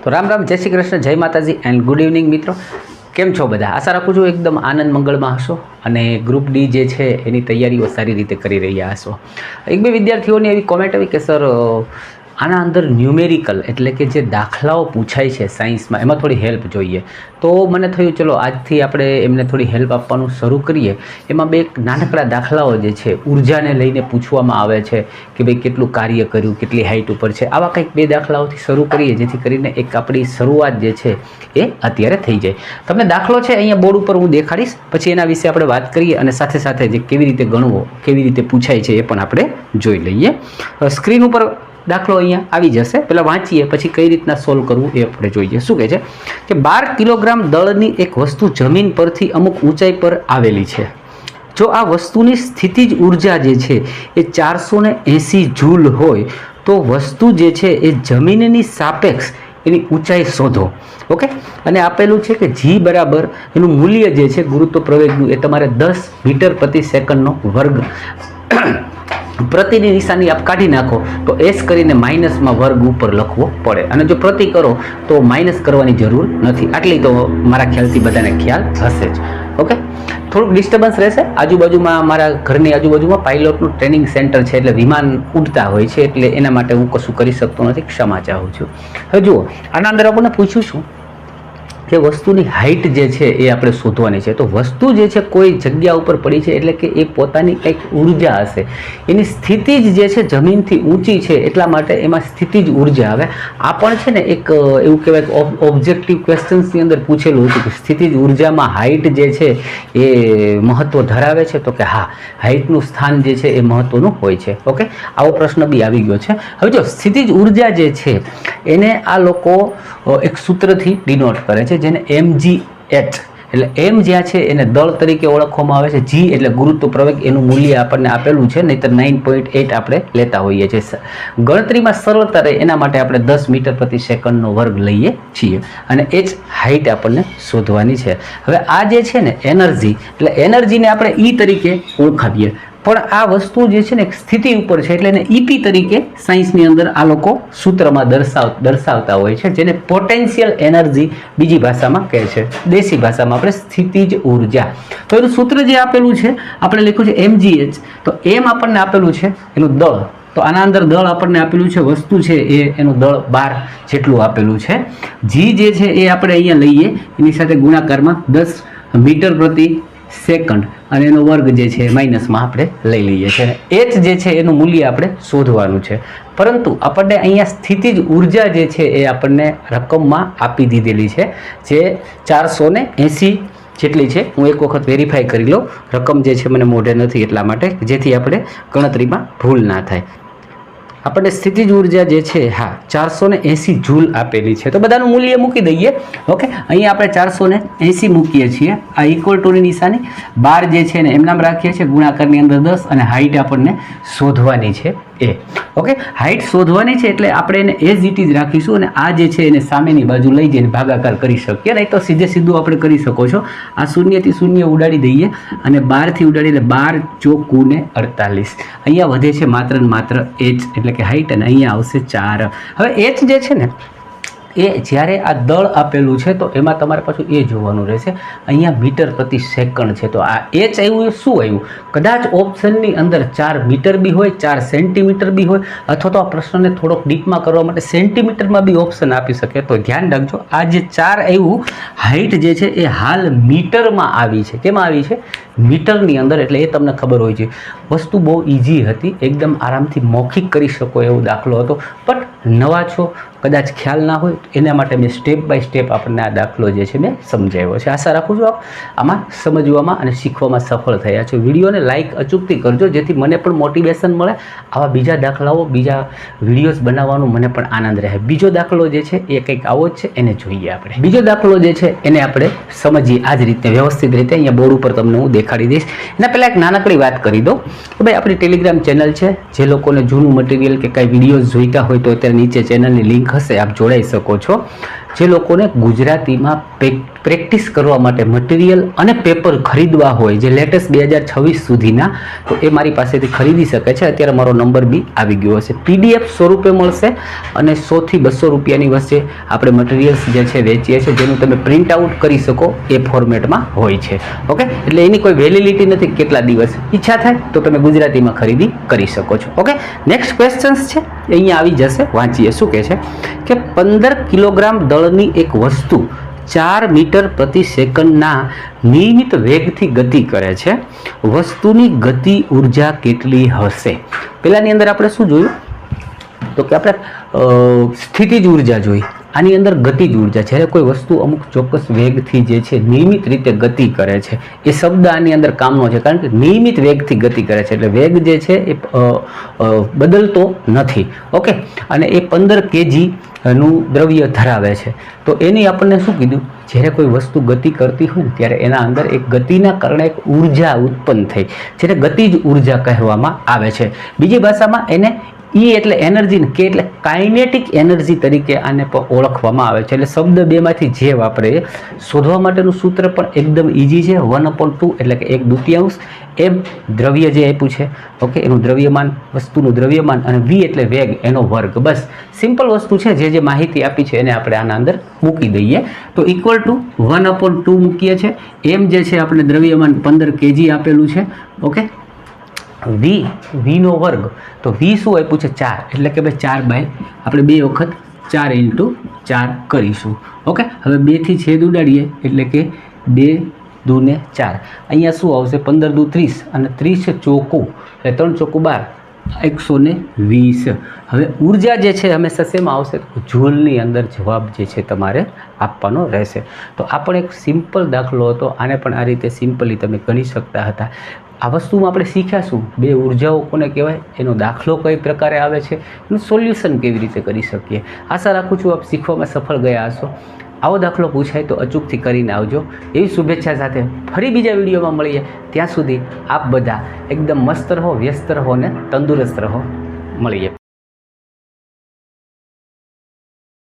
તો રામ રામ, જય શ્રી કૃષ્ણ, જય માતાજી એન્ડ ગુડ ઇવનિંગ મિત્રો. કેમ છો બધા? આશા રાખું છું એકદમ આનંદ મંગળમાં હશો અને ગ્રુપ ડી જે છે એની તૈયારીઓ સારી રીતે કરી રહ્યા હશો. એક બે વિદ્યાર્થીઓની એવી કોમેન્ટ આવી કે સર આના અંદર ન્યુમેરિકલ એટલે કે જે દાખલાઓ પૂછાય છે સાયન્સમાં એમાં થોડી હેલ્પ જોઈએ. તો મને થયું ચલો આજથી આપણે એમને થોડી હેલ્પ આપવાનું શરૂ કરીએ. એમાં બે નાનકડા દાખલાઓ જે છે ઉર્જાને લઈને પૂછવામાં આવે છે કે ભાઈ કેટલું કાર્ય કર્યું, કેટલી હાઇટ ઉપર છે, આવા કંઈક બે દાખલાઓથી શરૂ કરીએ જેથી કરીને એક આપણી શરૂઆત જે છે એ અત્યારે થઈ જાય. તમને દાખલો છે અહીંયા બોર્ડ ઉપર હું દેખાડીશ, પછી એના વિશે આપણે વાત કરીએ અને સાથે સાથે જે કેવી રીતે ગણવો, કેવી રીતે પૂછાય છે એ પણ આપણે જોઈ લઈએ. સ્ક્રીન ઉપર દાખલો અહીંયા આવી જશે, પહેલાં વાંચીએ પછી કઈ રીતના સોલ્વ કરવું એ આપણે જોઈએ. શું કહે છે કે 12 કિલોગ્રામ દળની એક વસ્તુ જમીન પરથી અમુક ઊંચાઈ પર આવેલી છે. જો આ વસ્તુની સ્થિતિજ ઉર્જા જે છે એ 480 જૂલ હોય તો વસ્તુ જે છે એ જમીનની સાપેક્ષ એની ઊંચાઈ શોધો. ઓકે, અને આપેલું છે કે જી બરાબર એનું મૂલ્ય જે છે ગુરુત્વ પ્રવેગનું એ તમારે 10 મીટર પ્રતિ સેકન્ડનો વર્ગ પ્રતિની નિશાની આપ કાઢી નાખો તો એસ કરીને માઇનસમાં વર્ગ ઉપર લખવો પડે, અને જો પ્રતિ કરો તો માઇનસ કરવાની જરૂર નથી. આટલી તો મારા ખ્યાલથી બધાને ખ્યાલ હશે જ. ઓકે, થોડુંક ડિસ્ટર્બન્સ રહેશે. આજુબાજુમાં મારા ઘરની આજુબાજુમાં પાયલોટનું ટ્રેનિંગ સેન્ટર છે એટલે વિમાન ઉડતા હોય છે, એટલે એના માટે હું કશું કરી શકતો નથી, ક્ષમા ચાહું છું. હવે જુઓ, આના અંદર આપણને પૂછ્યું છું કે વસ્તુની હાઇટ જે છે એ આપણે શોધવાની છે. તો વસ્તુ જે છે કોઈ જગ્યા ઉપર પડી છે એટલે કે એ પોતાની કંઈક ઉર્જા હશે, એની સ્થિતિ જે છે જમીનથી ઊંચી છે એટલા માટે એમાં સ્થિતિજ ઉર્જા આવે. આ પણ છે ને એક એવું કહેવાય કે ઓબ્જેક્ટિવ ક્વેશ્ચન્સની અંદર પૂછેલું હતું કે સ્થિતિજ ઉર્જામાં હાઇટ જે છે એ મહત્વ ધરાવે છે, તો કે હા, હાઇટનું સ્થાન જે છે એ મહત્વનું હોય છે. ઓકે, આવો પ્રશ્ન બી આવી ગયો છે. હવે જો સ્થિતિજ ઉર્જા જે છે એને આ લોકો એક સૂત્રથી ડિનોટ કરે છે જેને mgh એટલે m જ્યાં છે એને દળ તરીકે ઓળખવામાં આવે છે, g એટલે ગુરુત્વ પ્રવેગ એનું મૂલ્ય આપણને આપેલું છે, નહીંતર 9.8 આપણે લેતા હોઈએ છીએ. ગણતરીમાં સરળતા રહે એના માટે આપણે 10 મીટર પ્રતિ સેકન્ડનો વર્ગ લઈએ છીએ અને h હાઇટ આપણને શોધવાની છે. હવે આ જે છે ને એનર્જી, એટલે એનર્જીને આપણે E તરીકે ઓળખાવીએ, પણ આ વસ્તુ જે છે ને એક સ્થિતિ ઉપર છે એટલે એને ઈપી તરીકે સાયન્સની અંદર આ લોકો સૂત્રમાં દર્શાવતા હોય છે, જેને પોટેન્શિયલ એનર્જી બીજી ભાષામાં કહે છે, દેશી ભાષામાં આપણે સ્થિતિજ ઉર્જા. તો એનું સૂત્ર જે આપેલું છે આપણે લખ્યું છે mgh. તો m આપણને આપેલું છે એનું દળ, તો આના અંદર દળ આપણને આપેલું છે, વસ્તુ છે એ એનું દળ 12 જેટલું આપેલું છે. જી જે છે એ આપણે અહીંયા લઈએ, એની સાથે ગુણાકારમાં 10 મીટર પ્રતિ સેકન્ડ અને એનો વર્ગ જે છે માઇનસમાં આપણે લઈ લઈએ છીએ. એચ જે છે એનું મૂલ્ય આપણે શોધવાનું છે, પરંતુ આપણને અહીંયા સ્થિતિજ ઉર્જા જે છે એ આપણને રકમમાં આપી દીધેલી છે, જે 480 જેટલી છે. હું એક વખત વેરીફાઈ કરી લઉં, રકમ જે છે મને મોઢે નથી એટલા માટે, જેથી આપણે ગણતરીમાં ભૂલ ના થાય. આપણને સ્થિતિજ ઉર્જા જે છે હા 480 જૂલ આપેલી છે, તો બધાનું મૂલ્ય મૂકી દઈએ. ઓકે, અહીંયા આપણે 480 મૂકીએ છીએ, આ ઇક્વલ ટુની નિશાની 12 જે છે ને એમ નામ રાખીએ છીએ, ગુણાકારની અંદર 10 અને હાઇટ આપણને શોધવાની છે એ. ઓકે, હાઇટ શોધવાની છે એટલે આપણે એને એઝ ઇટ ઇઝ રાખીશું અને આ જે છે એને સામેની બાજુ લઈ જઈને ભાગાકાર કરી શકીએ, નહીં તો સીધું આપણે કરી શકો છો. આ શૂન્યથી શૂન્ય ઉડાડી દઈએ અને 12થી ઉડાડી એટલે 12 ચોકુ ને 48. અહીંયા વધે છે માત્ર ને માત્ર h એટલે કે હાઇટ, અને અહીંયા આવશે 4. હવે h જે છે ને એ જ્યારે આ દળ આપેલું છે તો એમાં તમારે પાછું એ જોવાનું રહેશે, અહીંયા મીટર પ્રતિ સેકન્ડ છે, તો આ h આવ્યું શું આવ્યું? કદાચ ઓપ્શનની અંદર 4 મીટર બી હોય, 4 સેન્ટીમીટર બી હોય, અથવા તો આ પ્રશ્નને થોડોક ડીપમાં કરવા માટે સેન્ટીમીટરમાં બી ઓપ્શન આપી શકે. તો ધ્યાન રાખજો, આ જે 4 આવ્યું હાઇટ જે છે એ હાલ મીટરમાં આવી છે. કેમાં આવી છે? મીટરની અંદર. એટલે એ તમને ખબર હોય છે. વસ્તુ બહુ ઇઝી હતી, એકદમ આરામથી મૌખિક કરી શકો એવો દાખલો હતો, પણ નવા છો, કદાચ ખ્યાલ ના હોય, એના માટે મેં સ્ટેપ બાય સ્ટેપ આપણને આ દાખલો જે છે મેં સમજાવ્યો છે. આશા રાખું છું આપ આમાં સમજવામાં અને શીખવામાં સફળ થયા છો. વિડીયોને લાઇક અચૂકથી કરજો જેથી મને પણ મોટિવેશન મળે, આવા બીજા દાખલાઓ, બીજા વિડીયોઝ બનાવવાનું મને પણ આનંદ રહે. બીજો દાખલો જે છે એ કંઈક આવો જ છે, એને જોઈએ આપણે. બીજો દાખલો જે છે એને આપણે સમજીએ આ જ રીતે વ્યવસ્થિત રીતે. અહીંયા બોર્ડ ઉપર તમને હું દેખાડી દઈશ. એના પહેલાં એક નાનકડી વાત કરી દઉં કે ભાઈ આપણી ટેલિગ્રામ ચેનલ છે, જે લોકોને જૂનું મટીરિયલ કે કાંઈ વિડીયોઝ જોઈતા હોય તો અત્યારે નીચે ચેનલની લિંક હશે, આપ જોડાઈ શકો છો. જે લોકોને ગુજરાતીમાં પ્રેક્ટિસ કરવા માટે મટીરિયલ અને પેપર ખરીદવા હોય, જે લેટેસ્ટ 2026 સુધીના, તો એ મારી પાસેથી ખરીદી શકે છે. અત્યારે મારો નંબર બી આવી ગયો હશે. PDF 100 રૂપિયા મળશે અને 100 થી 200 રૂપિયાની વચ્ચે આપણે મટીરિયલ્સ જે છે વેચીએ છીએ, જેનું તમે પ્રિન્ટ આઉટ કરી શકો એ ફોર્મેટમાં હોય છે. ઓકે, એટલે એની કોઈ વેલિડિટી નથી કેટલા દિવસ. ઈચ્છા થાય તો તમે ગુજરાતીમાં ખરીદી કરી શકો છો. ઓકે, નેક્સ્ટ ક્વેશ્ચન્સ છે અહીંયા આવી જશે, વાંચીએ. શું કહે છે કે 15 કિલોગ્રામ દળની એક વસ્તુ 4 મીટર પ્રતિ સેકન્ડના નિયમિત વેગથી ગતિ કરે છે. વસ્તુની ગતિ ઉર્જા કેટલી હશે? પેલાની અંદર આપણે શું જોયું તો કે આપણે સ્થિતિજ ઉર્જા જોઈ. આની અંદર ગતિજ ઉર્જા. જ્યારે કોઈ વસ્તુ અમુક ચોક્કસ વેગથી જે છે નિયમિત રીતે ગતિ કરે છે, એ શબ્દ આની અંદર કામનો છે, કારણ કે નિયમિત વેગથી ગતિ કરે છે એટલે વેગ જે છે એ બદલતો નથી. ઓકે, અને એ 15 kg નું દ્રવ્ય ધરાવે છે. તો એની આપણને શું કીધું, જ્યારે કોઈ વસ્તુ ગતિ કરતી હોય ને ત્યારે એના અંદર એક ગતિના કારણે એક ઉર્જા ઉત્પન્ન થઈ, જેને ગતિજ ઉર્જા કહેવામાં આવે છે. બીજી ભાષામાં એને E એટલે એનર્જી, K એટલે કાઇનેટિક એનર્જી તરીકે આને પણ ઓળખવામાં આવે છે. એટલે શબ્દ બેમાંથી જે વાપરે શોધવા માટેનું સૂત્ર પણ એકદમ ઇઝી છે. 1/2 એટલે કે 1/2 એમ દ્રવ્ય જે આપ્યું છે, ઓકે, એનું દ્રવ્યમાન, વસ્તુનું દ્રવ્યમાન, અને V એટલે વેગ, એનો વર્ગ. બસ સિમ્પલ વસ્તુ છે. જે માહિતી આપી છે એને આપણે આના અંદર મૂકી દઈએ તો ઇક્વલ ટુ 1/2 મૂકીએ છીએ. એમ જે છે આપણે દ્રવ્યમાન 15 kg આપેલું છે. ઓકે, V નો વર્ગ, તો V શું આપ્યું છે 4, એટલે કે ભાઈ 4 બાય આપણે 2 વખત 4 × 4 કરીશું. ઓકે, હવે 2 થી છેદ ઉડાડીએ એટલે કે 2 દુ ને 4. અહીંયા શું આવશે 15 દુ 30 અને 30 ચોકું એટલે 3 ચોકું 12, 120. હવે ઉર્જા જે છે હંમેશા શેમાં આવશે? જૂલની અંદર જવાબ જે છે તમારે આપવાનો રહેશે. તો આ પણ એક સિમ્પલ દાખલો હતો. આને પણ આ રીતે સિમ્પલી તમે ગણી શકતા હતા. આ વસ્તુમાં આપણે શીખ્યાશું બે ઉર્જાઓ કોને કહેવાય, એનો દાખલો કઈ પ્રકારે આવે છે, એનું સોલ્યુશન કેવી રીતે કરી શકીએ. આશા રાખું છું આપ શીખવામાં સફળ ગયા હશો. આવો દાખલો પૂછાય તો અચૂકથી કરીને આવજો, એવી શુભેચ્છા સાથે ફરી બીજા વિડીયોમાં મળીએ. ત્યાં સુધી આપ બધા એકદમ મસ્ત રહો, વ્યસ્ત રહો અને તંદુરસ્ત રહો. મળીએ.